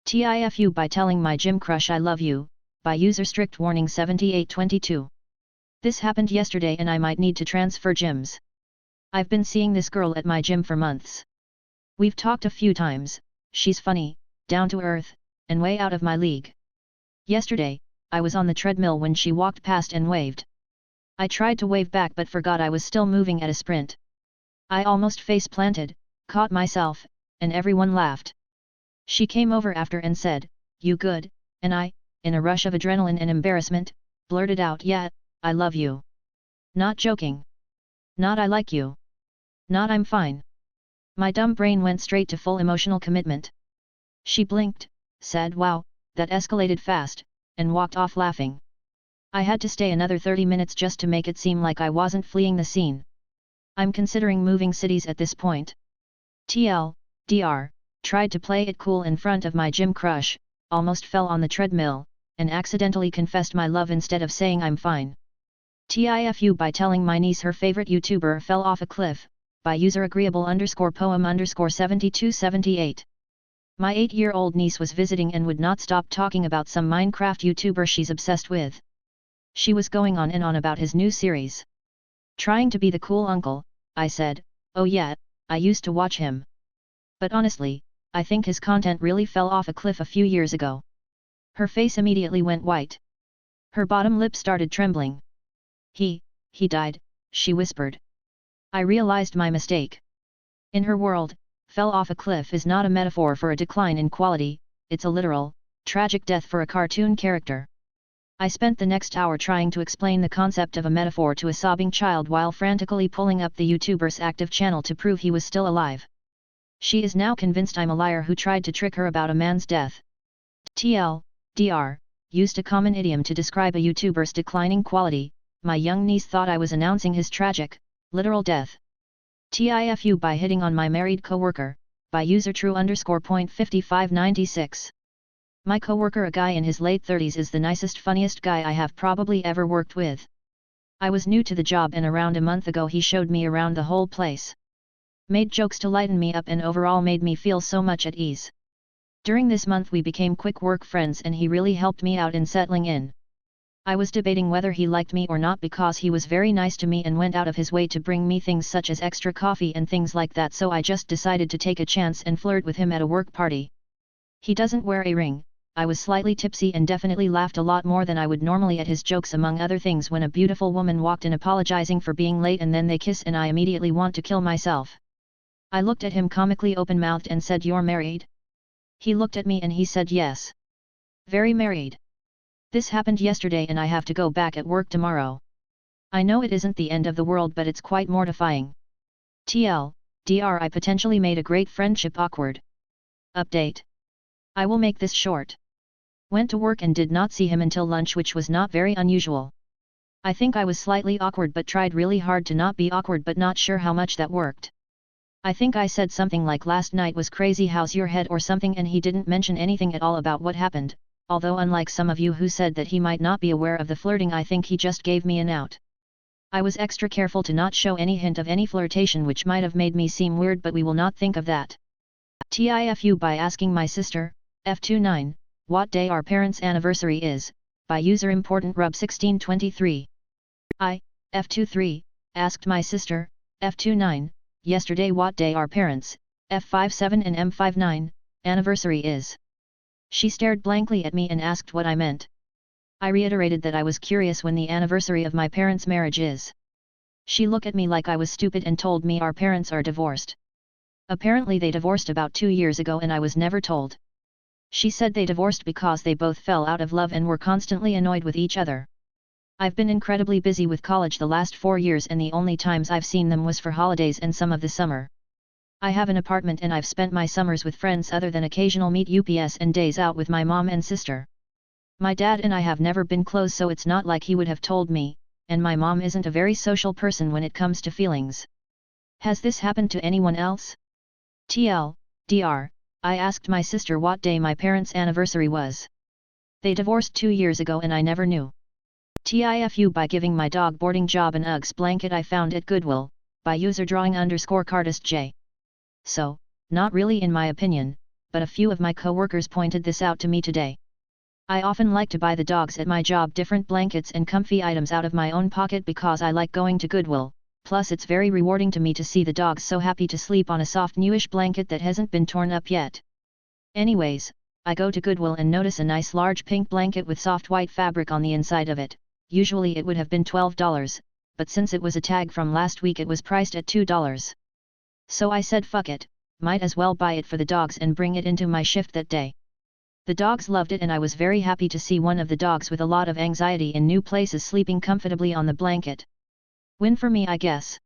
TIFU by telling my gym crush I love you, by user strict warning 7822. This happened yesterday and I might need to transfer gyms. I've been seeing this girl at my gym for months. We've talked a few times, she's funny, down to earth, and way out of my league. Yesterday, I was on the treadmill when she walked past and waved. I tried to wave back but forgot I was still moving at a sprint. I almost face planted, caught myself, and everyone laughed. She came over after and said, "You good?" and I, in a rush of adrenaline and embarrassment, blurted out, "Yeah, I love you." Not joking. Not "I like you." Not "I'm fine." My dumb brain went straight to full emotional commitment. She blinked, said "Wow, that escalated fast," and walked off laughing. I had to stay another 30 minutes just to make it seem like I wasn't fleeing the scene. I'm considering moving cities at this point. TLDR, tried to play it cool in front of my gym crush, almost fell on the treadmill, and accidentally confessed my love instead of saying I'm fine. TIFU by telling my niece her favorite YouTuber fell off a cliff, by user agreeable_poem_7278. My 8-year-old niece was visiting and would not stop talking about some Minecraft YouTuber she's obsessed with. She was going on and on about his new series. Trying to be the cool uncle, I said, "Oh yeah, I used to watch him. But honestly, I think his content really fell off a cliff a few years ago." Her face immediately went white. Her bottom lip started trembling. He died," she whispered. I realized my mistake. In her world, fell off a cliff is not a metaphor for a decline in quality, it's a literal, tragic death for a cartoon character. I spent the next hour trying to explain the concept of a metaphor to a sobbing child while frantically pulling up the YouTuber's active channel to prove he was still alive. She is now convinced I'm a liar who tried to trick her about a man's death. TLDR, used a common idiom to describe a YouTuber's declining quality. My young niece thought I was announcing his tragic, literal death. TIFU by hitting on my married coworker, by user true_.5596. My coworker, a guy in his late 30s, is the nicest, funniest guy I have probably ever worked with. I was new to the job and around a month ago he showed me around the whole place. Made jokes to lighten me up and overall made me feel so much at ease. During this month we became quick work friends and he really helped me out in settling in. I was debating whether he liked me or not because he was very nice to me and went out of his way to bring me things such as extra coffee and things like that, so I just decided to take a chance and flirt with him at a work party. He doesn't wear a ring. I was slightly tipsy and definitely laughed a lot more than I would normally at his jokes, among other things, when a beautiful woman walked in apologizing for being late and then they kiss and I immediately want to kill myself. I looked at him comically open-mouthed and said, "You're married?" He looked at me and he said, "Yes. Very married. This happened yesterday and I have to go back at work tomorrow. I know it isn't the end of the world, but it's quite mortifying. TLDR, I potentially made a great friendship awkward. Update. I will make this short. Went to work and did not see him until lunch, which was not very unusual. I think I was slightly awkward but tried really hard to not be awkward, but not sure how much that worked. I think I said something like, "Last night was crazy, how's your head?" or something, and he didn't mention anything at all about what happened, although unlike some of you who said that he might not be aware of the flirting, I think he just gave me an out. I was extra careful to not show any hint of any flirtation which might have made me seem weird, but we will not think of that. TIFU by asking my sister, F29, what day our parents' anniversary is, by user important rub 1623. I, F23, asked my sister, F29, yesterday what day our parents, F57 and M59, anniversary is. She stared blankly at me and asked what I meant. I reiterated that I was curious when the anniversary of my parents' marriage is. She looked at me like I was stupid and told me our parents are divorced. Apparently they divorced about 2 years ago and I was never told. She said they divorced because they both fell out of love and were constantly annoyed with each other. I've been incredibly busy with college the last 4 years and the only times I've seen them was for holidays and some of the summer. I have an apartment and I've spent my summers with friends other than occasional meet UPS and days out with my mom and sister. My dad and I have never been close, so it's not like he would have told me, and my mom isn't a very social person when it comes to feelings. Has this happened to anyone else? TLDR, I asked my sister what day my parents' anniversary was. They divorced 2 years ago and I never knew. TIFU by giving my dog boarding job an Uggs blanket I found at Goodwill, by user drawing_cartist J. So, not really in my opinion, but a few of my co-workers pointed this out to me today. I often like to buy the dogs at my job different blankets and comfy items out of my own pocket because I like going to Goodwill, plus it's very rewarding to me to see the dogs so happy to sleep on a soft newish blanket that hasn't been torn up yet. Anyways, I go to Goodwill and notice a nice large pink blanket with soft white fabric on the inside of it. Usually it would have been $12, but since it was a tag from last week it was priced at $2. So I said fuck it, might as well buy it for the dogs and bring it into my shift that day. The dogs loved it and I was very happy to see one of the dogs with a lot of anxiety in new places sleeping comfortably on the blanket. Win for me, I guess.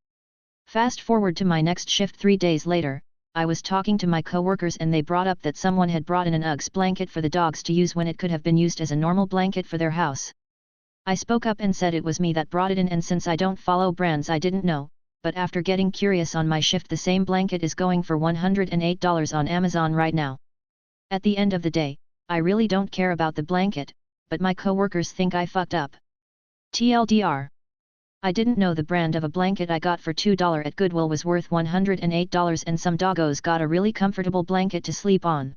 Fast forward to my next shift 3 days later, I was talking to my coworkers and they brought up that someone had brought in an Uggs blanket for the dogs to use when it could have been used as a normal blanket for their house. I spoke up and said it was me that brought it in, and since I don't follow brands I didn't know, but after getting curious on my shift the same blanket is going for $108 on Amazon right now. At the end of the day, I really don't care about the blanket, but my coworkers think I fucked up. TLDR. I didn't know the brand of a blanket I got for $2 at Goodwill was worth $108 and some doggos got a really comfortable blanket to sleep on.